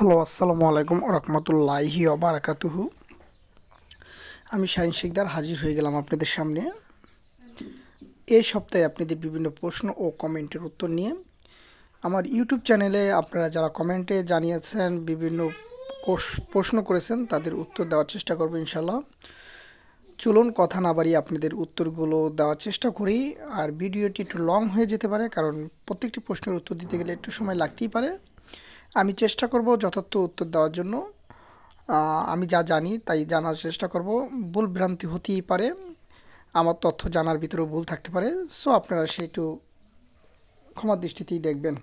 Hello, আসসালামু আলাইকুম রহমতুল্লাহি ওবারাকাতুহু। আমি শাহিন শিকদার হাজির হয়ে গেলাম আপনাদের সামনে এই সপ্তাহে আপনাদের বিভিন্ন প্রশ্ন ও কমেন্টের উত্তর নিয়ে। আমার ইউটিউব চ্যানেলে আপনারা যারা কমেন্টে জানিয়েছেন, বিভিন্ন প্রশ্ন করেছেন, তাদের উত্তর দেওয়ার চেষ্টা করবো ইনশাল্লাহ। চলুন কথা না বাড়িয়ে আপনাদের উত্তরগুলো দেওয়ার চেষ্টা করি। আর ভিডিওটি একটু লং হয়ে যেতে পারে, কারণ প্রত্যেকটি প্রশ্নের উত্তর দিতে গেলে একটু সময় লাগতেই পারে। আমি চেষ্টা করব যথার্থ উত্তর দেওয়ার জন্য। আমি যা জানি তাই জানার চেষ্টা করব। ভুল ভ্রান্তি হতেই পারে, আমার তথ্য জানার ভিতরেও ভুল থাকতে পারে। সো আপনারা একটু ক্ষমার দৃষ্টিতেই দেখবেন,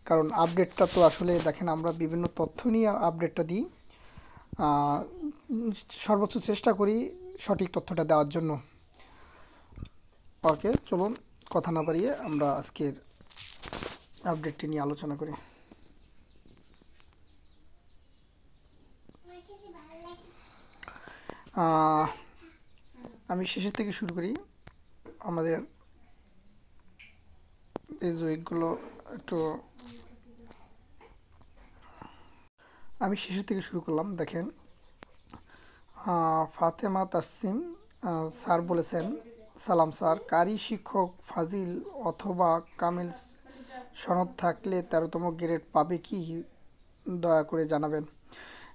কারণ আপডেটটা তো আসলে দেখেন, আমরা বিভিন্ন তথ্য নিয়ে আপডেটটা দিই। সর্বোচ্চ চেষ্টা করি সঠিক তথ্যটা দেওয়ার জন্য। ওকে, চলুন কথা না বাড়িয়ে আমরা আজকের আপডেটটি নিয়ে আলোচনা করি। আমি শেষের থেকে শুরু করি। আমাদের এই উইকগুলো একটু আমি শেষের থেকে শুরু করলাম। দেখেন, ফাতেমা তাসসিম স্যার বলেছেন, সালাম স্যার, কারি শিক্ষক ফাজিল অথবা কামিল সনদ থাকলে 13তম গ্রেড পাবে কি, দয়া করে জানাবেন।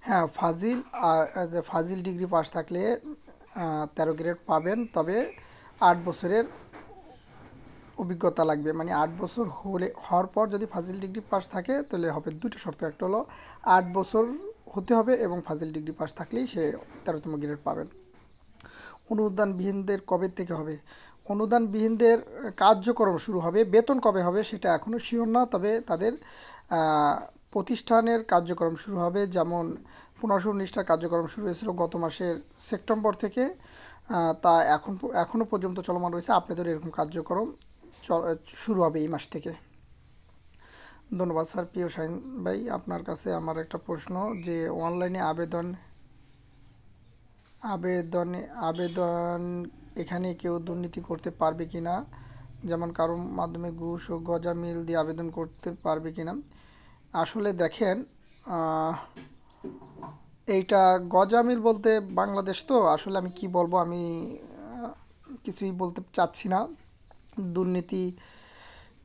হ্যাঁ, ফাজিল আর ফাজিল ডিগ্রি পাস থাকলে 13 গ্রেড পাবেন, তবে 8 বছরের অভিজ্ঞতা লাগবে। মানে 8 বছর হওয়ার পর যদি ফাজিল ডিগ্রি পাস থাকে তাহলে হবে দুটো শর্ত। একটা হলো 8 বছর হতে হবে এবং ফাজিল ডিগ্রি পাস থাকলেই সে 13তম গ্রেড পাবেন। অনুদানবিহীনদের কবে থেকে হবে? অনুদানবিহীনদের কার্যক্রম শুরু হবে, বেতন কবে হবে সেটা এখনও শিওর না, তবে তাদের প্রতিষ্ঠানের কার্যক্রম শুরু হবে। যেমন 1519টার কার্যক্রম শুরু হয়েছিল গত মাসের সেপ্টেম্বর থেকে, তা এখনও পর্যন্ত চলমান রয়েছে। আপনাদের এরকম কার্যক্রম শুরু হবে এই মাস থেকে। ধন্যবাদ স্যার। প্রিয় শাহিন ভাই, আপনার কাছে আমার একটা প্রশ্ন, যে অনলাইনে আবেদন এখানে কেউ দুর্নীতি করতে পারবে কি না, যেমন কারোর মাধ্যমে ঘুষ ও গজামিল দিয়ে আবেদন করতে পারবে কি না? আসলে দেখেন, এইটা গজামিল বলতে বাংলাদেশ তো, আসলে আমি কি বলবো, আমি কিছুই বলতে চাচ্ছি না। দুর্নীতি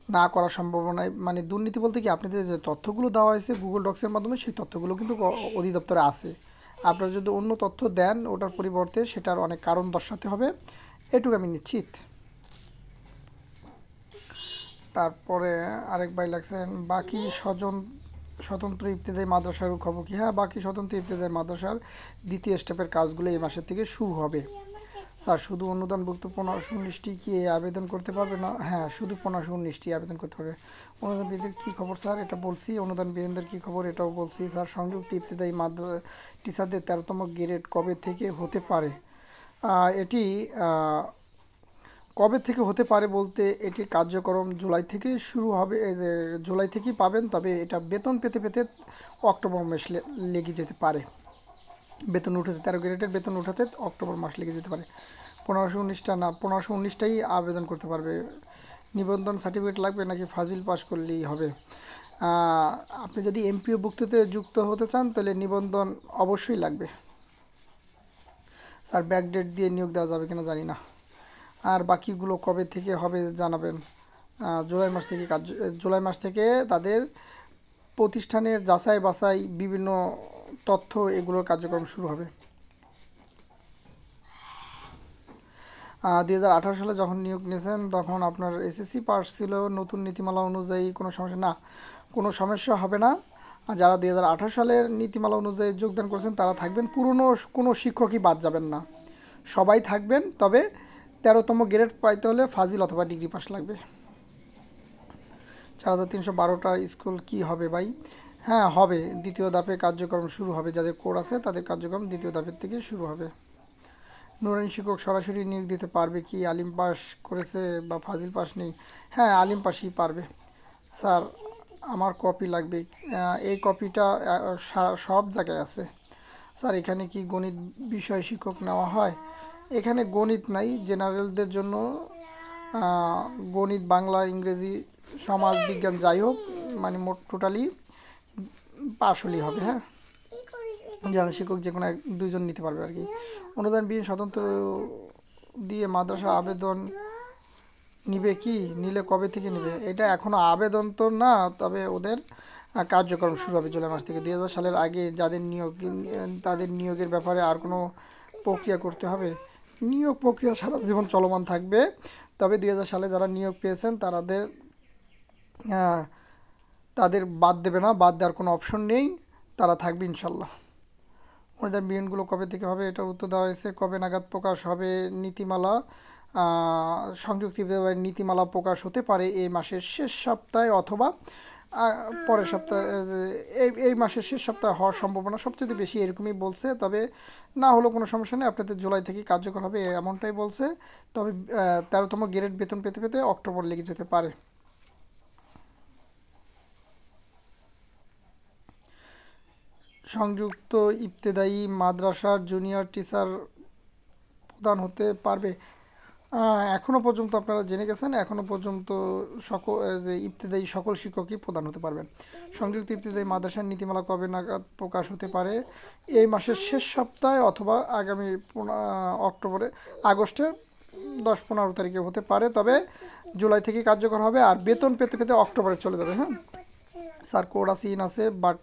না করার সম্ভাবনায়, মানে দুর্নীতি বলতে কি, আপনাদের যে তথ্যগুলো দেওয়া হয়েছে গুগল ডক্সের মাধ্যমে, সেই তথ্যগুলো কিন্তু অধিদপ্তরে আছে। আপনারা যদি অন্য তথ্য দেন ওটার পরিবর্তে সেটার অনেক কারণ দর্শাতে হবে, এটুকু আমি নিশ্চিত। তারপরে আরেক ভাই লাগছেন, বাকি স্বতন্ত্র ইবতেদায়ী মাদ্রাসার খবর কি? হ্যাঁ, বাকি স্বতন্ত্র ইবতেদায়ী মাদ্রাসার দ্বিতীয় স্টেপের কাজগুলো এই মাসের থেকে শুরু হবে। স্যার, শুধু অনুদানভুক্ত 1519টি কি আবেদন করতে পারবে না? হ্যাঁ, শুধু 1519টি আবেদন করতে হবে। অনুদানবিহীনদের কী খবর স্যার? এটা বলছি। অনুদানবিহীনদের কী খবর এটাও বলছি স্যার। সংযুক্ত ইবতেদায়ী টিচারদের 13তম গ্রেড কবে থেকে হতে পারে? এটি কবে থেকে হতে পারে বলতে, এটির কার্যক্রম জুলাই থেকে শুরু হবে। জুলাই থেকেই পাবেন, তবে এটা বেতন পেতে পেতে অক্টোবর মাস লেগে যেতে পারে। বেতন উঠাতে 13 গ্রেডের বেতন উঠাতে অক্টোবর মাস লেগে যেতে পারে। 1519টা না, 1519টাই আবেদন করতে পারবে। নিবন্ধন সার্টিফিকেট লাগবে নাকি ফাজিল পাস করলেই হবে? আপনি যদি এমপিও ভুক্তিতে যুক্ত হতে চান তাহলে নিবন্ধন অবশ্যই লাগবে। স্যার, ব্যাকডেট দিয়ে নিয়োগ দেওয়া যাবে কিনা জানি না। আর বাকিগুলো কবে থেকে হবে জানাবেন। জুলাই মাস থেকে তাদের প্রতিষ্ঠানের যাচাই বাছাই, বিভিন্ন তথ্য, এগুলোর কার্যক্রম শুরু হবে। 2018 সালে যখন নিয়োগ নিয়েছেন তখন আপনার এসএসসি পাস ছিল। নতুন নীতিমালা অনুযায়ী কোনো সমস্যা না, কোনো সমস্যা হবে না। যারা 2018 সালের নীতিমালা অনুযায়ী যোগদান করেছেন তারা থাকবেন, পুরনো কোনো শিক্ষকই বাদ যাবেন না, সবাই থাকবেন। তবে 13তম গ্রেড পাইতে হলে ফাজিল অথবা ডিগ্রি পাস লাগবে। 4312টা স্কুল কি হবে ভাই? হ্যাঁ, হবে। দ্বিতীয় ধাপে কার্যক্রম শুরু হবে। যাদের কোড আছে তাদের কার্যক্রম দ্বিতীয় ধাপের থেকে শুরু হবে। নুরানি শিক্ষক সরাসরি নিয়োগ দিতে পারবে কি, আলিম পাস করেছে বা ফাজিল পাস নেই? হ্যাঁ, আলিম পাসই পারবে। স্যার, আমার কপি লাগবে। এই কপিটা সব জায়গায় আছে। স্যার, এখানে কি গণিত বিষয় শিক্ষক নেওয়া হয়? এখানে গণিত নাই, জেনারেলদের জন্য গণিত, বাংলা, ইংরেজি, সমাজ বিজ্ঞান, যাই হোক, মানে মোট টোটালি পাশ হলেই হবে। হ্যাঁ, যারা শিক্ষক যে কোনো দুইজন নিতে পারবে আর কি। অনুদানবিহীন স্বতন্ত্র দিয়ে মাদ্রাসা আবেদন নিবে কি, নিলে কবে থেকে নিবে? এটা এখনো আবেদন তো না, তবে ওদের কার্যক্রম শুরু হবে জুলাই মাস থেকে। 2000 সালের আগে যাদের নিয়োগ, তাদের নিয়োগের ব্যাপারে আর কোনো প্রক্রিয়া করতে হবে? নিয়োগ প্রক্রিয়া সারা জীবন চলমান থাকবে, তবে 2000 সালে যারা নিয়োগ পেয়েছেন তাদের বাদ দেবে না, বাদ দেওয়ার কোনো অপশন নেই, তারা থাকবে ইনশাল্লাহ। অনুদানবিহীনগুলো কবে থেকে হবে এটার উত্তর দেওয়া হয়েছে। কবে নাগাদ প্রকাশ হবে নীতিমালা? সংযুক্ত নীতিমালা প্রকাশ হতে পারে এই মাসের শেষ সপ্তাহে অথবা পরের সপ্তাহে। এই মাসের শেষ সপ্তাহে হওয়ার সম্ভাবনা সবচেয়ে বেশি, এরকমই বলছে। তবে না হলেও কোনো সমস্যা নেই, আপনাদের জুলাই থেকে কার্যকর হবে এমনটাই বলছে। তবে 13তম গ্রেড বেতন পেতে পেতে অক্টোবর লেগে যেতে পারে। সংযুক্ত ইবতেদায়ী মাদ্রাসার জুনিয়র টিচার প্রদান হতে পারবে? এখনও পর্যন্ত আপনারা জেনে গেছেন, এখনও পর্যন্ত যে ইবতেদায়ী সকল শিক্ষকই প্রদান হতে পারবেন। সংযুক্ত ইবতেদায়ী মাদ্রাসার নীতিমালা কবে নাগাদ প্রকাশ হতে পারে? এই মাসের শেষ সপ্তাহে অথবা আগামী আগস্টের 10-15 তারিখে হতে পারে, তবে জুলাই থেকে কার্যকর হবে। আর বেতন পেতে পেতে অক্টোবরে চলে যাবে। হ্যাঁ স্যার, কোড আছে বাট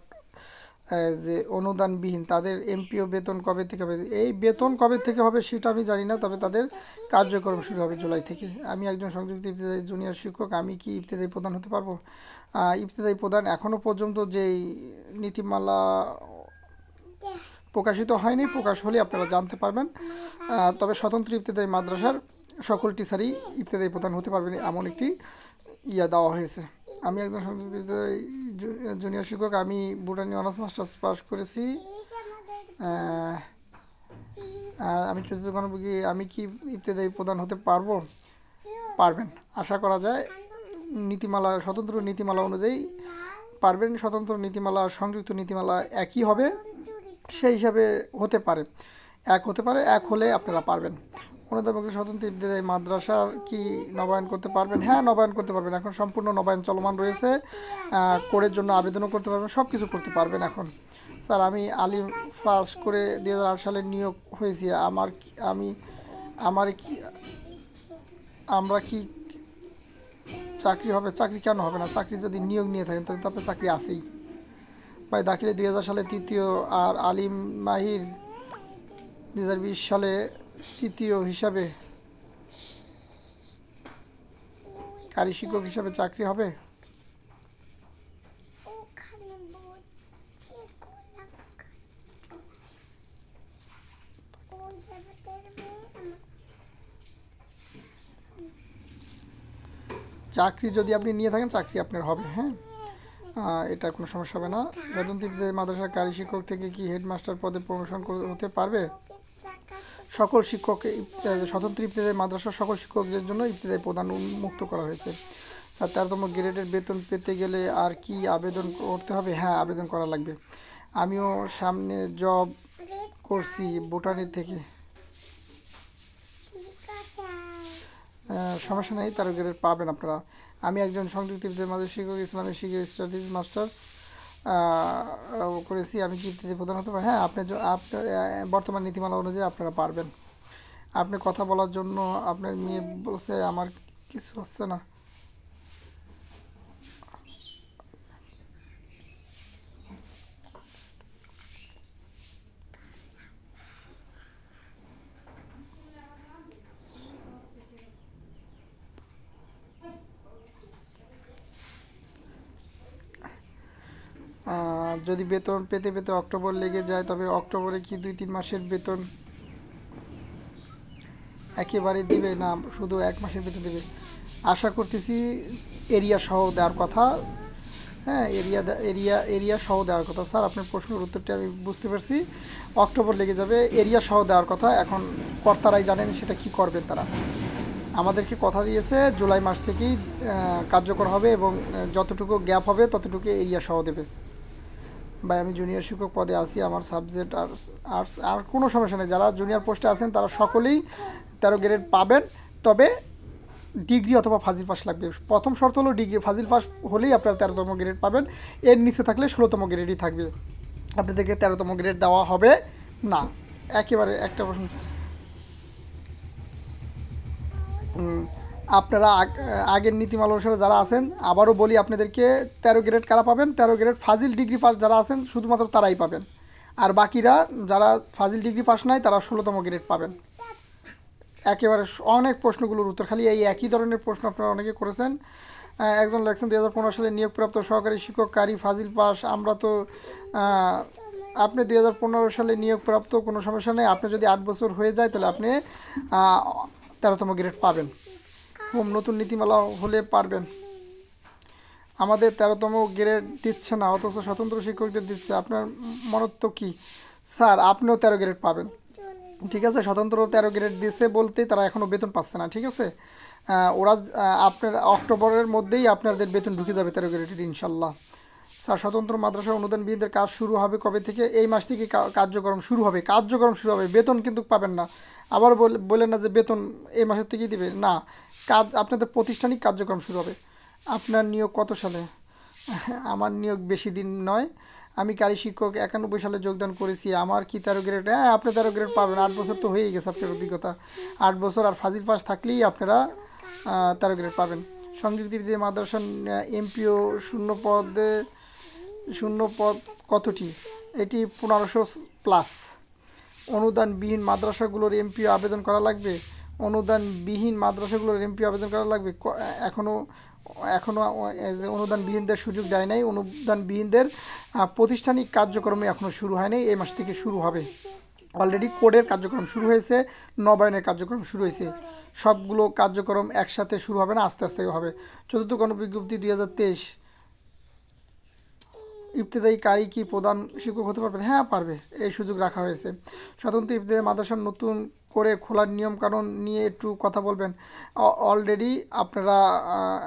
যে অনুদানবিহীন তাদের এমপিও বেতন কবে থেকে হবে? এই বেতন কবে থেকে হবে সেটা আমি জানি না, তবে তাদের কার্যক্রম শুরু হবে জুলাই থেকে। আমি একজন সংযুক্ত ইবতেদায়ী জুনিয়র শিক্ষক, আমি কি ইবতেদায়ী প্রদান হতে পারবো? ইবতেদায়ী প্রদান এখনও পর্যন্ত যেই নীতিমালা প্রকাশিত হয়নি, প্রকাশ হলে আপনারা জানতে পারবেন। তবে স্বতন্ত্র ইবতেদায়ী মাদ্রাসার সকল টিচারই ইবতেদায়ী প্রদান হতে পারবেন এমন একটি দেওয়া হয়েছে। আমি একজন জুনিয়র শিক্ষক, আমি বুটানি অনার্স মাস্টার্স পাস করেছি। আমি আমি কি ইবতেদায়ী প্রদান হতে পারবো? পারবেন, আশা করা যায়। নীতিমালা, স্বতন্ত্র নীতিমালা অনুযায়ী পারবেন। স্বতন্ত্র নীতিমালা সংযুক্ত নীতিমালা একই হবে, সেই হিসাবে হতে পারে, এক হলে আপনারা পারবেন। অনুদানমুক্ত স্বতন্ত্র ইবতেদায়ী মাদ্রাসা কি নবায়ন করতে পারবেন? হ্যাঁ, নবায়ন করতে পারবেন। এখন সম্পূর্ণ নবায়ন চলমান রয়েছে, কোডের জন্য আবেদনও করতে পারবেন, সব কিছু করতে পারবেন এখন। স্যার, আমি আলিম পাস করে 2008 সালে নিয়োগ হয়েছি, আমরা কি চাকরি হবে? চাকরি কেন হবে না? চাকরি যদি নিয়োগ নিয়ে থাকেন তাহলে তারপরে চাকরি আছেই ভাই। দাখিলে 2000 সালে তৃতীয়, আর আলিম মাহির 2020 সালে তৃতীয় হিসাবে কারি শিক্ষক হিসাবে চাকরি হবে? চাকরি যদি আপনি নিয়ে থাকেন চাকরি আপনার হবে। হ্যাঁ, এটা কোনো সমস্যা হবে না। স্বতন্ত্র ইবতেদায়ী মাদ্রাসার কারি শিক্ষক থেকে কি হেডমাস্টার পদে প্রমোশন হতে পারবে? সকল শিক্ষক, স্বতন্ত্র ইবতেদায়ী মাদ্রাসার সকল শিক্ষকদের জন্য ইবতেদায়ী প্রদান উন্মুক্ত করা হয়েছে। স্যার, 13তম গ্রেডের বেতন পেতে গেলে আর কি আবেদন করতে হবে? হ্যাঁ, আবেদন করা লাগবে। আমিও সামনে জব করছি বুটানি থেকে। সমস্যা নেই, 13 গ্রেড পাবেন আপনারা। আমি একজন সংযুক্ত ইবতেদায়ী মাদ্রাসা শিক্ষক, ইসলামিক শিক্ষা স্টাডিজ মাস্টার্স করেছি, আমি কি ইবতেদায়ী প্রদান হতে পারি? হ্যাঁ, আপনার বর্তমান নীতিমালা অনুযায়ী আপনারা পারবেন। আপনি কথা বলার জন্য আপনার মেয়ে বলছে আমার কিছু হচ্ছে না। যদি বেতন পেতে পেতে অক্টোবর লেগে যায়, তবে অক্টোবরে কি 2-3 মাসের বেতন একেবারে দিবে, না শুধু 1 মাসের বেতন দেবে? আশা করতেছি এরিয়া সহ দেওয়ার কথা। হ্যাঁ, এরিয়া সহ দেওয়ার কথা। স্যার, আপনার প্রশ্নের উত্তরটি আমি বুঝতে পারছি, অক্টোবর লেগে যাবে, এরিয়া সহ দেওয়ার কথা। এখন কর্তারাই জানেন সেটা কি করবেন তারা। আমাদেরকে কথা দিয়েছে জুলাই মাস থেকেই কার্যকর হবে, এবং যতটুকু গ্যাপ হবে ততটুকু এরিয়া সহ দেবে। ভাই, আমি জুনিয়র শিক্ষক পদে আছি, আমার সাবজেক্ট আর্টস। আর কোনো সমস্যা নেই, যারা জুনিয়র পোস্টে আছেন তারা সকলেই 13 গ্রেড পাবেন। তবে ডিগ্রি অথবা ফাজিল পাস লাগবে। প্রথম শর্ত হলো ডিগ্রি, ফাজিল পাস হলেই আপনারা 13তম গ্রেড পাবেন, এর নিচে থাকলে 16তম গ্রেডই থাকবে, আপনাদেরকে 13তম গ্রেড দেওয়া হবে না। একেবারে একটা প্রশ্ন, আপনারা আগের নীতিমালা অনুসারে যারা আছেন, আবারও বলি আপনাদেরকে 13 গ্রেড কারা পাবেন, 13 গ্রেড ফাজিল ডিগ্রি পাস যারা আছেন শুধুমাত্র তারাই পাবেন, আর বাকিরা যারা ফাজিল ডিগ্রি পাস নাই তারা 16তম গ্রেড পাবেন। একেবারে অনেক প্রশ্নগুলোর উত্তর খালি এই একই ধরনের প্রশ্ন আপনারা অনেকে করেছেন। একজন লেখছেন 2015 সালে নিয়োগপ্রাপ্ত সহকারী শিক্ষক কারি ফাজিল পাস। আমরা তো আপনি 2015 সালে নিয়োগপ্রাপ্ত, কোনো সমস্যা নেই, আপনি যদি 8 বছর হয়ে যায় তাহলে আপনি 13তম গ্রেড পাবেন, খুব নতুন নীতিমালা হলে পারবেন। আমাদের 13তম গ্রেড দিচ্ছে না অথচ স্বতন্ত্র শিক্ষকদের দিচ্ছে, আপনার মনত্ব কি? স্যার আপনিও 13 গ্রেড পাবেন, ঠিক আছে। স্বতন্ত্র 13 গ্রেড দিয়েছে বলতেই তারা এখনও বেতন পাচ্ছে না, ঠিক আছে। ওরা আপনার অক্টোবরের মধ্যেই আপনাদের বেতন ঢুকে যাবে 13 গ্রেডের ইনশাল্লাহ। স্যার স্বতন্ত্র মাদ্রাসা অনুদানবিহীনদের কাজ শুরু হবে কবে থেকে? এই মাস থেকে কার্যক্রম শুরু হবে, বেতন কিন্তু পাবেন না। আবার বলেন না যে বেতন এই মাসের থেকেই দিবে, না, কাজ আপনাদের প্রাতিষ্ঠানিক কার্যক্রম শুরু হবে। আপনার নিয়োগ কত সালে? আমার নিয়োগ বেশি দিন নয়, আমি কারি শিক্ষক 91 সালে যোগদান করেছি। আমার কি 13 গ্রেড? হ্যাঁ, আপনি 13 গ্রেড পাবেন, 8 বছর তো হয়েই গেছে আপনার অভিজ্ঞতা, 8 বছর আর ফাজিল পাস থাকলেই আপনারা 13 গ্রেড পাবেন। সংযুক্তি মাদ্রাসা এমপিও শূন্য পদ কতটি? এটি 1500+। অনুদানবিহীন মাদ্রাসাগুলোর এমপিও আবেদন করা লাগবে, অনুদানবিহীন মাদ্রাসাগুলোর এমপিও আবেদন করা লাগবে। এখনও অনুদানবিহীনদের সুযোগ দেয় নাই, অনুদানবিহীনদের প্রাতিষ্ঠানিক কার্যক্রমে এখনও শুরু হয় নাই, এই মাস থেকে শুরু হবে। অলরেডি কোডের কার্যক্রম শুরু হয়েছে, নবায়নের কার্যক্রম শুরু হয়েছে, সবগুলো কার্যক্রম একসাথে শুরু হবে না, আস্তে আস্তে হবে। চতুর্থ গণবিজ্ঞপ্তি 2023, ইবতেদায়ী কারি কি প্রধান শিক্ষক হতে পারবেন? হ্যাঁ পারবে, এই সুযোগ রাখা হয়েছে। স্বতন্ত্র ইবতেদায়ী মাদ্রাসার নতুন করে খোলার নিয়ম কানুন নিয়ে একটু কথা বলবেন। অলরেডি আপনারা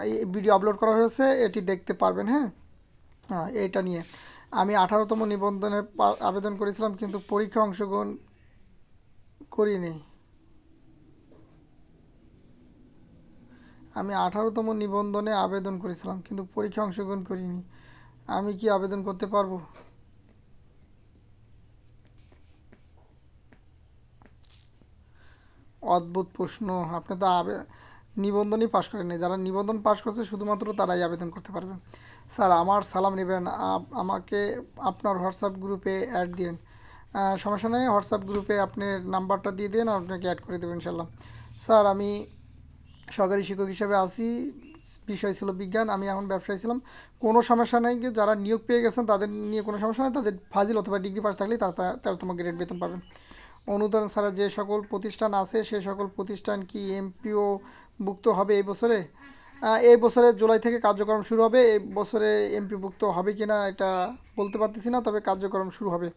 এই ভিডিও আপলোড করা হয়েছে, এটি দেখতে পারবেন। হ্যাঁ, এইটা নিয়ে আমি 18তম নিবন্ধনে আবেদন করেছিলাম কিন্তু পরীক্ষা অংশগ্রহণ করিনি। আমি 18তম নিবন্ধনে আবেদন করেছিলাম কিন্তু পরীক্ষা অংশগ্রহণ করিনি, আমি কি আবেদন করতে পারবো? অদ্ভুত প্রশ্ন, আপনি তো নিবন্ধনই পাশ করেননি, যারা নিবন্ধন পাশ করছে শুধুমাত্র তারাই আবেদন করতে পারবে। স্যার আমার সালাম নেবেন, আমাকে আপনার হোয়াটসঅ্যাপ গ্রুপে অ্যাড দিন। সমস্যা নেই, হোয়াটসঅ্যাপ গ্রুপে আপনি নাম্বারটা দিয়ে দিন, আপনাকে অ্যাড করে দেবেন ইনশাল্লাহ। স্যার আমি সরকারি শিক্ষক হিসেবে আছি, বিষয় ছিল বিজ্ঞান, আমি এখন ব্যবসায়ী ছিলাম, কোনো সমস্যা নেই। যারা নিয়োগ পেয়ে গেছেন তাদের নিয়ে কোনো সমস্যা নেই, তাদের ফাজিল অথবা ডিগ্রি পাস থাকলেই তারা 13তম গ্রেড বেতন পাবেন। অনুদান ছাড়া যে সকল প্রতিষ্ঠান আছে সে সকল প্রতিষ্ঠান কি এমপিও ভুক্ত হবে এই বছরে? এই বছরে জুলাই থেকে কার্যক্রম শুরু হবে, এই বছরে এমপি ভুক্ত হবে কি না এটা বলতে পারতেছি না, তবে কার্যক্রম শুরু হবে।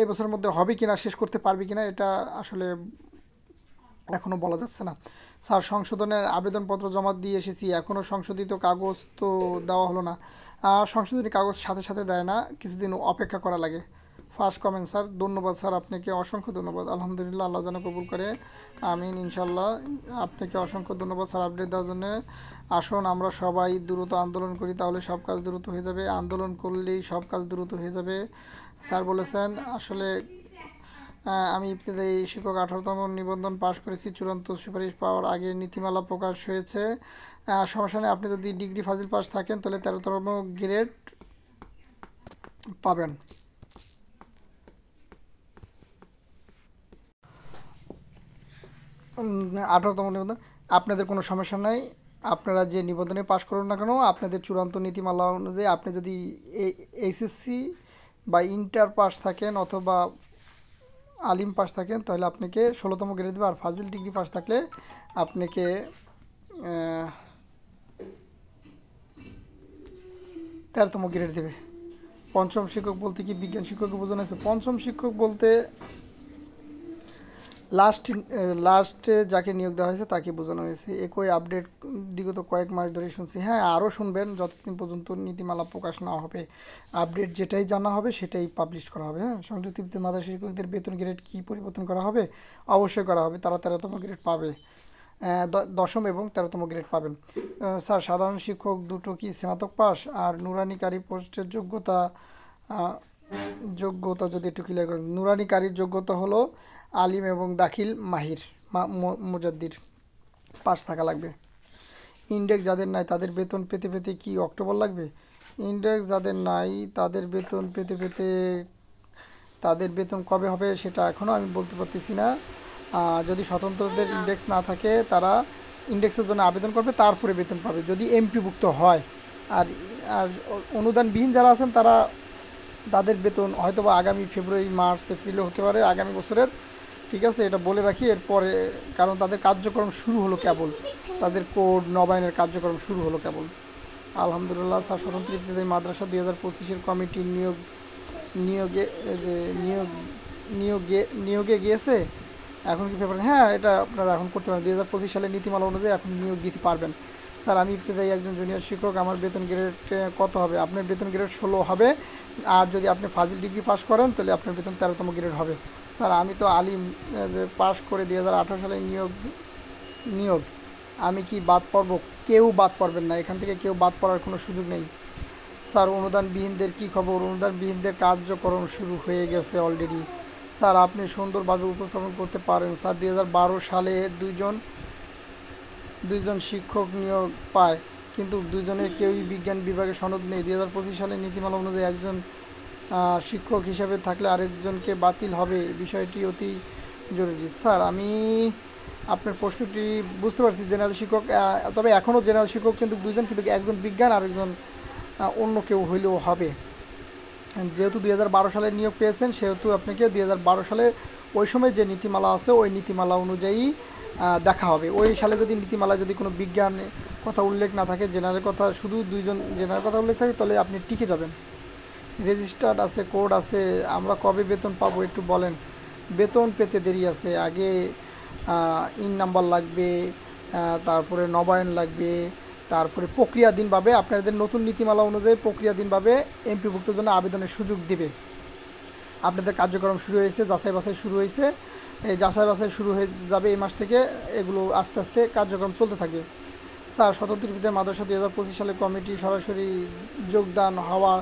এই বছরের মধ্যে হবে কি না, শেষ করতে পারবে কি না এটা আসলে এখনও বলা যাচ্ছে না। স্যার সংশোধনের আবেদনপত্র জমা দিয়ে এসেছি, এখনও সংশোধিত কাগজ তো দেওয়া হলো না। সংশোধনী কাগজ সাথে সাথে দেয় না, কিছুদিন অপেক্ষা করা লাগে। ফার্স্ট কমেন্ট স্যার, ধন্যবাদ স্যার, আপনাকে অসংখ্য ধন্যবাদ। আলহামদুলিল্লাহ, আল্লাহ যেন কবুল করে, আমিন ইনশাল্লাহ। আপনাকে অসংখ্য ধন্যবাদ স্যার আপডেট দেওয়ার জন্য। আসুন আমরা সবাই দ্রুত আন্দোলন করি, তাহলে সব কাজ দ্রুত হয়ে যাবে, আন্দোলন করলেই সব কাজ দ্রুত হয়ে যাবে। স্যার বলেছেন আসলে আমি ইবতেদায়ী শিক্ষক 18তম নিবন্ধন পাশ করেছি, চূড়ান্ত সুপারিশ পাওয়ার আগে নীতিমালা প্রকাশ হয়েছে। সমস্যা নেই, আপনি যদি ডিগ্রি ফাজিল পাস থাকেন তাহলে 13তম গ্রেড পাবেন। আঠারোতম নিবন্ধন আপনাদের কোনো সমস্যা নাই, আপনারা যে নিবন্ধনে পাশ করুন না কেন, আপনাদের চূড়ান্ত নীতিমালা অনুযায়ী আপনি যদি এইচএসসি বা ইন্টার পাস থাকেন অথবা আলিম পাস থাকেন তাহলে আপনাকে 16তম গ্রেড দেবে, আর ফাজিল ডিগ্রি পাস থাকলে আপনাকে 13তম গ্রেড দেবে। পঞ্চম শিক্ষক বলতে কি বিজ্ঞান শিক্ষককে বোঝানো হয়েছে? পঞ্চম শিক্ষক বলতে লাস্টে যাকে নিয়োগ দেওয়া হয়েছে তাকে বোঝানো হয়েছে। একই আপডেট বিগত কয়েক মাস ধরে শুনছি। হ্যাঁ, আরও শুনবেন যতদিন পর্যন্ত নীতিমালা প্রকাশ না হবে, আপডেট যেটাই জানা হবে সেটাই পাবলিশ করা হবে। হ্যাঁ, সংযুক্ত মাদ্রাসা শিক্ষকদের বেতন গ্রেড কি পরিবর্তন করা হবে? অবশ্যই করা হবে, তারা 13তম গ্রেড পাবে। দশম এবং 13তম গ্রেড পাবেন। স্যার সাধারণ শিক্ষক দুটো কি স্নাতক পাস? আর নুরানি কারি পোস্টের যোগ্যতা যদি একটু ক্লিয়ার করেন। নুরানি কারির যোগ্যতা হলো আলিম এবং দাখিল মাহির মুজাদ্দির পাস থাকা লাগবে। ইন্ডেক্স যাদের নাই তাদের বেতন পেতে পেতে কি অক্টোবর লাগবে? ইন্ডেক্স যাদের নাই তাদের বেতন পেতে পেতে তাদের বেতন কবে হবে সেটা এখনও আমি বলতে পারতেছি না। যদি স্বতন্ত্রদের ইন্ডেক্স না থাকে তারা ইন্ডেক্সের জন্য আবেদন করবে, তারপরে বেতন পাবে যদি এমপিভুক্ত হয়। আর আর অনুদানবিহীন যারা আছেন তাদের বেতন হয়তো বা আগামী ফেব্রুয়ারি, মার্চ, এপ্রিলে হতে পারে আগামী বছরের। ঠিক আছে, এটা বলে রাখি এরপরে, কারণ তাদের কার্যক্রম শুরু হলো কেবল, তাদের কোড নবায়নের কার্যক্রম শুরু হলো কেবল। আলহামদুলিল্লাহ স্যার, স্বতন্ত্র ইবতেদায়ী মাদ্রাসা 2025-এর কমিটি নিয়োগে গিয়েছে। এখন কি পেপার? হ্যাঁ, এটা আপনারা এখন করতে পারেন। 2025 সালের নীতিমালা অনুযায়ী এখন নিয়োগ দিতে পারবেন। স্যার আমি ইবতেদায়ী একজন জুনিয়র শিক্ষক, আমার বেতন গ্রেড কত হবে? আপনার বেতন গ্রেড 16 হবে। আর যদি আপনি ফাজিল ডিগ্রি পাস করেন তাহলে আপনার বেতন 13তম গ্রেড হবে। স্যার আমি তো আলিম পাস করে 2018 সালে নিয়োগ আমি কি বাদ পড়ব? কেউ বাদ পড়বেন না, এখান থেকে কেউ বাদ পড়ার কোনো সুযোগ নেই। স্যার অনুদানবিহীনদের কী খবর? অনুদানবিহীনদের কার্যক্রম শুরু হয়ে গেছে অলরেডি। স্যার আপনি সুন্দরভাবে উপস্থাপন করতে পারেন। স্যার 2012 সালে দুইজন শিক্ষক নিয়োগ পায়, কিন্তু দুজনের কেউই বিজ্ঞান বিভাগে সনদ নেই। 2025 সালের নীতিমালা অনুযায়ী একজন শিক্ষক হিসাবে থাকলে আরেকজনকে বাতিল হবে, বিষয়টি অতি জরুরি। স্যার আমি আপনার প্রশ্নটি বুঝতে পারছি, জেনারেল শিক্ষক, তবে এখনও জেনারেল শিক্ষক কিন্তু দুজন, কিন্তু একজন বিজ্ঞান আর একজন অন্য কেউ হইলেও হবে। যেহেতু 2012 সালে নিয়োগ পেয়েছেন সেহেতু আপনাকে 2012 সালে ওই সময় যে নীতিমালা আছে ওই নীতিমালা অনুযায়ী দেখা হবে। ওই সালে যদি নীতিমালায় যদি কোনো বিজ্ঞান কথা উল্লেখ না থাকে, জেনারেল কথা, শুধু দুইজন জেনারেল কথা উল্লেখ থাকে, তাহলে আপনি টিকে যাবেন। রেজিস্টার্ড আছে, কোড আছে, আমরা কবে বেতন পাবো একটু বলেন। বেতন পেতে দেরি আছে, আগে ইন নাম্বার লাগবে, তারপরে নবায়ন লাগবে, তারপরে প্রক্রিয়াধীনভাবে আপনাদের নতুন নীতিমালা অনুযায়ী প্রক্রিয়াধীনভাবে এমপিভুক্তের জন্য আবেদনের সুযোগ দিবে। আপনাদের কার্যক্রম শুরু হয়েছে, যাচাই বাছাই শুরু হয়েছে, এই যাচাই বাছাই শুরু হয়ে যাবে এই মাস থেকে, এগুলো আস্তে আস্তে কার্যক্রম চলতে থাকবে। স্যার স্বতন্ত্র ইবতেদায়ী মাদ্রাসা 2025 সালে কমিটি সরাসরি যোগদান হওয়া,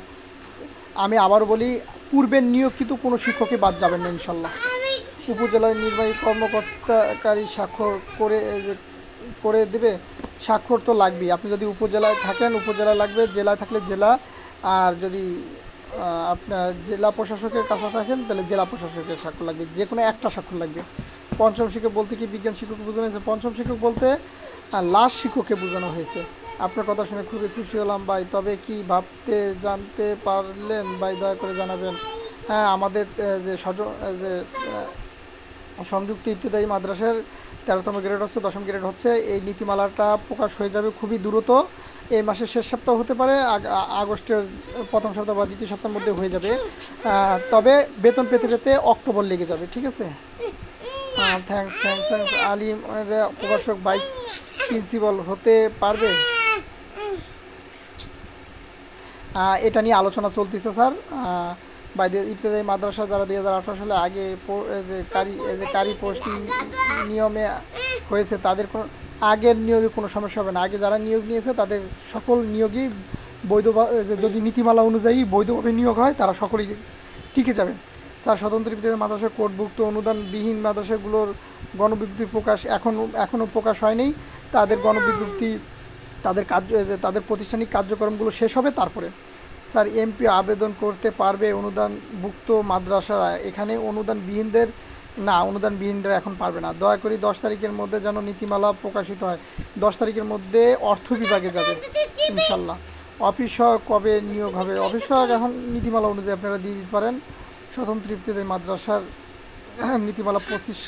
আমি আবার বলি, পূর্বের নিয়োগকৃত কোনো শিক্ষকই বাদ যাবেন না ইনশাল্লাহ। উপজেলায় নির্বাহী কর্মকর্তাকারী স্বাক্ষর করে দেবে। স্বাক্ষর তো লাগবেই, আপনি যদি উপজেলায় থাকেন উপজেলায় লাগবে, জেলায় থাকলে জেলা, আর যদি আপনার জেলা প্রশাসকের কাছে থাকেন তাহলে জেলা প্রশাসকের স্বাক্ষর লাগবে, যে কোনো একটা স্বাক্ষর লাগবে। পঞ্চম শিক্ষক বলতে কি বিজ্ঞান শিক্ষক বোঝানো হয়েছে? পঞ্চম শিক্ষক বলতে লাস্ট শিক্ষককে বোঝানো হয়েছে। আপনার কথা শুনে খুবই খুশি হলাম ভাই, তবে কি ভাবতে জানতে পারলেন ভাই, দয়া করে জানাবেন। হ্যাঁ, আমাদের যে সংযুক্ত ইবতেদায়ী মাদ্রাসার 13তম গ্রেড হচ্ছে, 10ম গ্রেড হচ্ছে, এই নীতিমালাটা প্রকাশ হয়ে যাবে খুবই দ্রুত। এই মাসের শেষ সপ্তাহ হতে পারে, আগস্টের প্রথম সপ্তাহ বা দ্বিতীয় সপ্তাহের মধ্যে হয়ে যাবে। তবে বেতন পেতে পেতে অক্টোবর লেগে যাবে। ঠিক আছে, থ্যাংকস। আলিম প্রকাশক ভাইস প্রিন্সিপাল হতে পারবে? এটা নিয়ে আলোচনা চলতেছে স্যার। ইবতেদায়ী মাদ্রাসা যারা 2018 সালে আগে কারি পোস্টিং নিয়মে হয়েছে তাদের কোনো আগের নিয়োগে কোনো সমস্যা হবে না। আগে যারা নিয়োগ নিয়েছে তাদের সকল নিয়োগই বৈধ, যদি নীতিমালা অনুযায়ী বৈধভাবে নিয়োগ হয় তারা সকলেই টিকে যাবে। স্যার স্বতন্ত্র ইবতেদায়ী মাদ্রাসা কোডভুক্ত অনুদানবিহীন মাদ্রাসাগুলোর গণবিজ্ঞপ্তি প্রকাশ এখনও প্রকাশ হয়নি। তাদের গণবিজ্ঞপ্তি তাদের প্রাতিষ্ঠানিক কার্যক্রমগুলো শেষ হবে তারপরে। স্যার এমপি আবেদন করতে পারবে অনুদানভুক্ত মাদ্রাসা? এখানে অনুদানবিহীনরা এখন পারবে না। দয়া করে 10 তারিখের মধ্যে যেন নীতিমালা প্রকাশিত হয়। 10 তারিখের মধ্যে অর্থ বিভাগে যাবে ইনশাল্লাহ। অফিস সহায়ক কবে নিয়োগ হবে? অফিস সহায়ক এখন নীতিমালা অনুযায়ী আপনারা দিয়ে দিতে পারেন। স্বতন্ত্র ইবতেদায়ী মাদ্রাসার নীতিমালা 25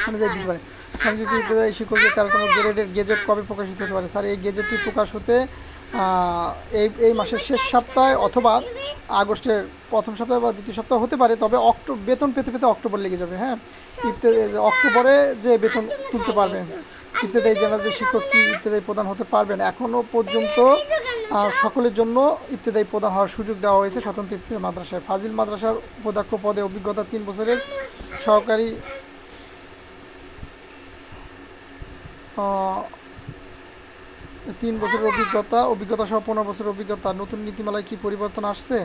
অনুযায়ী দিতে পারেন। সংযুক্ত ইবতেদায়ী শিক্ষকদের 13তম গ্রেডের গেজেট কবে প্রকাশিত হতে পারে? স্যার এই গেজেটটি প্রকাশ হতে এই মাসের শেষ সপ্তাহে অথবা আগস্টের প্রথম সপ্তাহে বা দ্বিতীয় সপ্তাহ হতে পারে, তবে বেতন পেতে পেতে অক্টোবর লেগে যাবে। হ্যাঁ, অক্টোবরে যে বেতন তুলতে পারবেন। ইবতেদায়ী জেনারেল শিক্ষক কি ইবতেদায়ী প্রদান হতে পারবেন? এখনও পর্যন্ত সকলের জন্য ইবতেদায়ী প্রদান হওয়ার সুযোগ দেওয়া হয়েছে স্বতন্ত্র ইবতেদায়ী মাদ্রাসায়। ফাজিল মাদ্রাসার উপাধ্যক্ষ পদে অভিজ্ঞতা 3 বছরের সহকারী 3 বছরের অভিজ্ঞতা সহ 15 বছরের অভিজ্ঞতা। নতুন নীতিমালায় কি পরিবর্তন আসছে?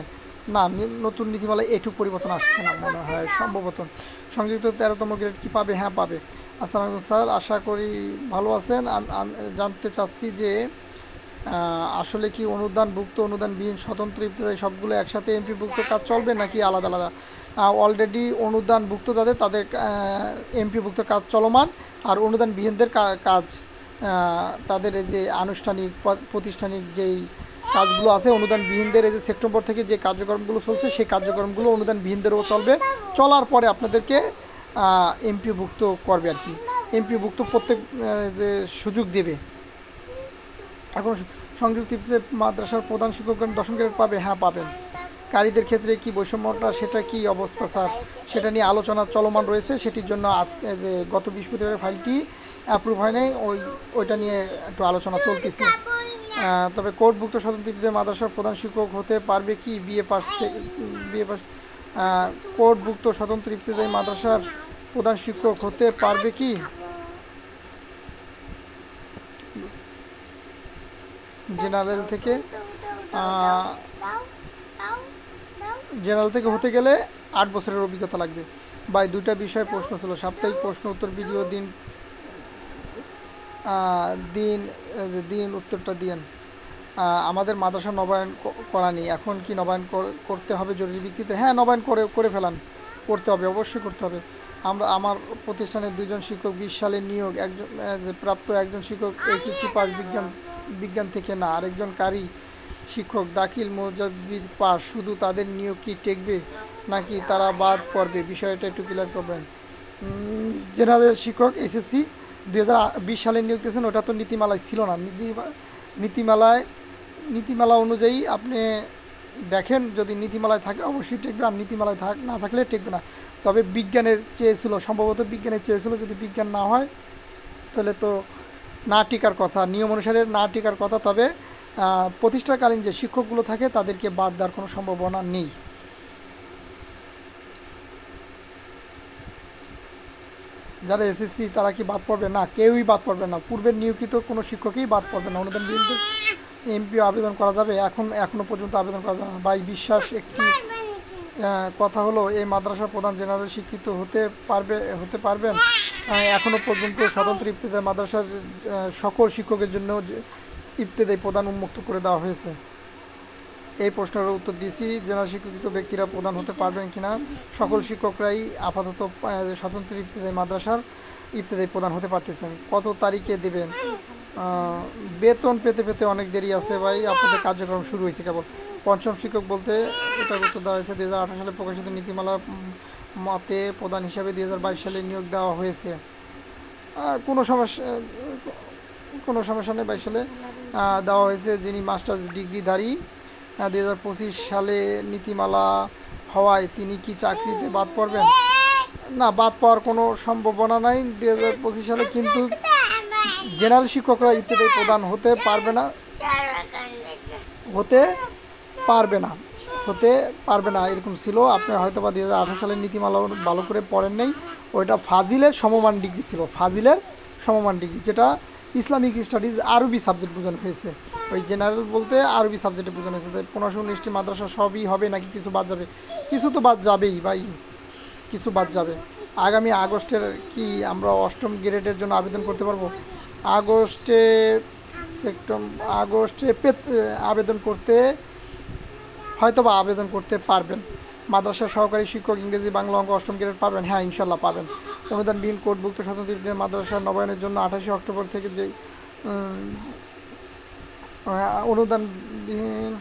না, নতুন নীতিমালায় এটুকু পরিবর্তন আসছে না মনে হয় সম্ভবত। সংযুক্ত 13তম গ্রেড কি পাবে? হ্যাঁ পাবে। আসসালামু আলাইকুম স্যার, আশা করি ভালো আছেন। আমি জানতে চাচ্ছি যে আসলে কি অনুদানভুক্ত, অনুদানবিহীন, স্বতন্ত্র, ইত্যাদি সবগুলো একসাথে এমপিভুক্ত কাজ চলবে নাকি আলাদা আলাদা? অলরেডি অনুদানভুক্ত যাদের তাদের এমপিভুক্ত কাজ চলমান, আর অনুদানবিহীনদের কাজ তাদের এই যে আনুষ্ঠানিক প্রতিষ্ঠানিক যেই কাজগুলো আছে, অনুদানবিহীনদের এই যে সেপ্টেম্বর থেকে যে কার্যক্রমগুলো চলছে সেই কার্যক্রমগুলো অনুদানবিহীনদেরও চলবে। চলার পরে আপনাদেরকে এমপিভুক্ত করবে আর কি, এমপিভুক্ত প্রত্যেক যে সুযোগ দেবে। এখন সংযুক্ত মাদ্রাসার প্রধান শিক্ষকগণ 10ম গ্রেড পাবে? হ্যাঁ পাবেন। কারীদের ক্ষেত্রে কি বৈষম্যটা, সেটা কি অবস্থা স্যার? সেটা নিয়ে আলোচনা চলমান রয়েছে, সেটির জন্য আজকে যে গত বৃহস্পতিবার ফাইলটি অ্যাপ্রুভ হয় নাই, ওইটা নিয়ে একটু আলোচনা চলতেছে। তবে কোর্টভুক্ত স্বতন্ত্র মাদ্রাসার প্রধান শিক্ষক হতে পারবে কি বিএ পাস? কোর্টভুক্ত স্বতন্ত্র ইবতেদায়ী মাদ্রাসার প্রধান শিক্ষক হতে পারবে কি? জেনারেল থেকে হতে গেলে 8 বছরের অভিজ্ঞতা লাগবে। ভাই 2টা বিষয়ে প্রশ্ন ছিল, সাপ্তাহিক প্রশ্ন উত্তর ভিডিও দিন উত্তরটা দিন। আমাদের মাদ্রাসা নবায়ন করা নেই, এখন কি নবায়ন করতে হবে জরুরি ভিত্তিতে? হ্যাঁ, নবায়ন করে ফেলান, করতে হবে, অবশ্যই করতে হবে। আমার প্রতিষ্ঠানের 2 জন শিক্ষক 20 সালে নিয়োগ, একজন প্রাপ্ত, একজন শিক্ষক এসএসসি পাস বিজ্ঞান থেকে, না আরেকজন কারি শিক্ষক দাখিল মুজাবিদ পাস। শুধু তাদের নিয়োগ কি টেকবে নাকি তারা বাদ পড়বে? বিষয়টা একটু ক্লিয়ার করবেন। জেনারেল শিক্ষক এসএসসি 2020 সালে নিয়োগ দিয়েছেন, ওটা তো নীতিমালায় ছিল না। নীতিমালা অনুযায়ী আপনি দেখেন, যদি নীতিমালায় থাকে অবশ্যই টেকবে, আর নীতিমালায় না থাকলে টেকবে না। তবে বিজ্ঞানের চেয়েছিল, সম্ভবত বিজ্ঞানের চেয়েছিল, যদি বিজ্ঞান না হয় তাহলে তো না টিকার কথা, নিয়ম অনুসারে না টিকার কথা। তবে প্রতিষ্ঠাকালীন যে শিক্ষকগুলো থাকে তাদেরকে বাদ দেওয়ার কোনো সম্ভাবনা নেই। যারা এসএসসি তারা কি বাদ পড়বে? না, কেউই বাদ পড়বে না, পূর্বের নিয়োজিত কোনো শিক্ষকই বাদ পড়বে না। অনুদান বিহীন এমপিও আবেদন করা যাবে? এখনও পর্যন্ত আবেদন করা যাবে না। ভাই বিশ্বাস একটি কথা হলো, এই মাদ্রাসার প্রধান জেনারেল শিক্ষিত হতে পারবেন? এখনও পর্যন্ত স্বতন্ত্র ইবতেদায়ী মাদ্রাসার সকল শিক্ষকের জন্য ইবতেদায়ী প্রদান উন্মুক্ত করে দেওয়া হয়েছে। এই প্রশ্নের উত্তর দিয়েছি, জেনারেল শিক্ষিত ব্যক্তিরা প্রধান হতে পারবেন কিনা? সকল শিক্ষকরাই আপাতত স্বতন্ত্র ইবতেদায়ী মাদ্রাসার ইবতেদায়ী প্রধান হতে পারতেছেন। কত তারিখে দেবেন? বেতন পেতে অনেক দেরি আছে ভাই, আপনাদের কার্যক্রম শুরু হয়েছে কেবল। পঞ্চম শিক্ষক বলতে এটার উত্তর দেওয়া হয়েছে 2018 সালে প্রকাশিত নীতিমালার মতে প্রধান হিসাবে 2022 সালে নিয়োগ দেওয়া হয়েছে। কোনো সমস্যা নেই, 22 সালে দেওয়া হয়েছে। যিনি মাস্টার্স ডিগ্রিধারী, 2025 সালে নীতিমালা হওয়ায় তিনি কি চাকরিতে বাদ পড়বেন? না, বাদ পাওয়ার কোনো সম্ভাবনা নাই 2025 সালে, কিন্তু জেনারেল শিক্ষকরা ইবতেদায়ী প্রধান হতে পারবে না এরকম ছিল। আপনি হয়তো বা 2018 সালের নীতিমালা ভালো করে পড়েন নাই, ওইটা ফাজিলের সমমান ডিগ্রি ছিল, ফাজিলের সমমান ডিগ্রি, যেটা ইসলামিক স্টাডিজ আরবি সাবজেক্ট বোঝানো হয়েছে। ওই জেনারেল বলতে আরবি সাবজেক্টে বোঝানো হয়েছে। 1519টি মাদ্রাসা সবই হবে নাকি কিছু বাদ যাবে? কিছু তো বাদ যাবেই ভাই, কিছু বাদ যাবে। আগামী আগস্টের কি আমরা 8ম গ্রেডের জন্য আবেদন করতে পারবো? আগস্টে আবেদন করতে পারবেন। মাদ্রাসার সহকারী শিক্ষক ইংরেজি, বাংলা, অঙ্ক 8ম গ্রেড পাবেন? হ্যাঁ, ইনশাল্লাহ পাবেন। অনুদানবিহীন কোর্টভুক্ত স্বতন্ত্র মাদ্রাসা নবায়নের জন্য 28 অক্টোবর থেকে যে অনুদানবিহীন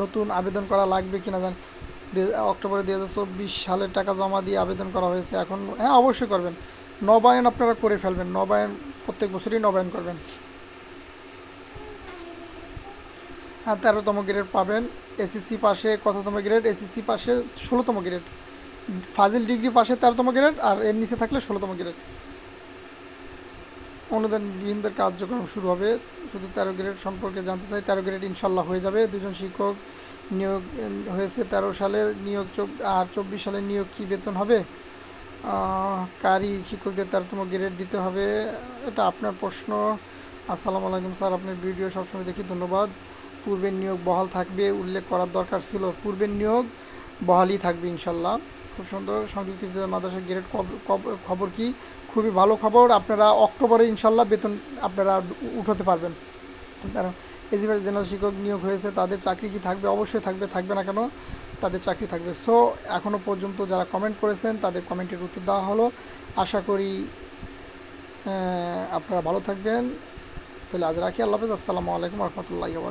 নতুন আবেদন করা লাগবে কিনা জান? অক্টোবরে 2024 সালের টাকা জমা দিয়ে আবেদন করা হয়েছে। এখন হ্যাঁ, অবশ্যই করবেন, নবায়ন আপনারা করে ফেলবেন, নবায়ন প্রত্যেক বছরই নবায়ন করবেন। হ্যাঁ, 13তম গ্রেড পাবেন। এসএসসি পাশে কততম গ্রেড? এসএসসি পাশে 16তম গ্রেড। ফাজিল ডিগ্রি পাশে 13তম গ্রেড, আর এর নিচে থাকলে 16তম গ্রেড। অনুদানবিহীনদের কার্যক্রম শুরু হবে। শুধু 13 গ্রেড সম্পর্কে জানতে চাই। 13 গ্রেড ইনশাল্লাহ হয়ে যাবে। 2 জন শিক্ষক নিয়োগ হয়েছে 13 সালে নিয়োগ, আর 24 সালে নিয়োগ কি বেতন হবে? কারি শিক্ষকদের 13তম গ্রেড দিতে হবে, এটা আপনার প্রশ্ন। আসসালামু আলাইকুম স্যার, আপনার ভিডিও সবসময় দেখি, ধন্যবাদ। পূর্বের নিয়োগ বহাল থাকবে, উল্লেখ করার দরকার ছিল। পূর্বের নিয়োগ বহালই থাকবে ইনশাল্লাহ। খুব সুন্দর। সংযুক্ত মাদ্রাসা গ্রেড খবর কি? খুবই ভালো খবর, আপনারা অক্টোবরে ইনশাল্লাহ বেতন আপনারা উঠাতে পারবেন। কারণ এজিবার জেনারেল শিক্ষক নিয়োগ হয়েছে, তাদের চাকরি কি থাকবে? অবশ্যই থাকবে, থাকবে না কেন? তাদের চাকরি থাকবে। সো এখনও পর্যন্ত যারা কমেন্ট করেছেন তাদের কমেন্টের উত্তর দেওয়া হলো। আশা করি আপনারা ভালো থাকবেন। তাহলে আজ রাখি, আল্লাহ হাফেজ, আসসালামু আলাইকুম রহমতুল্লাহি।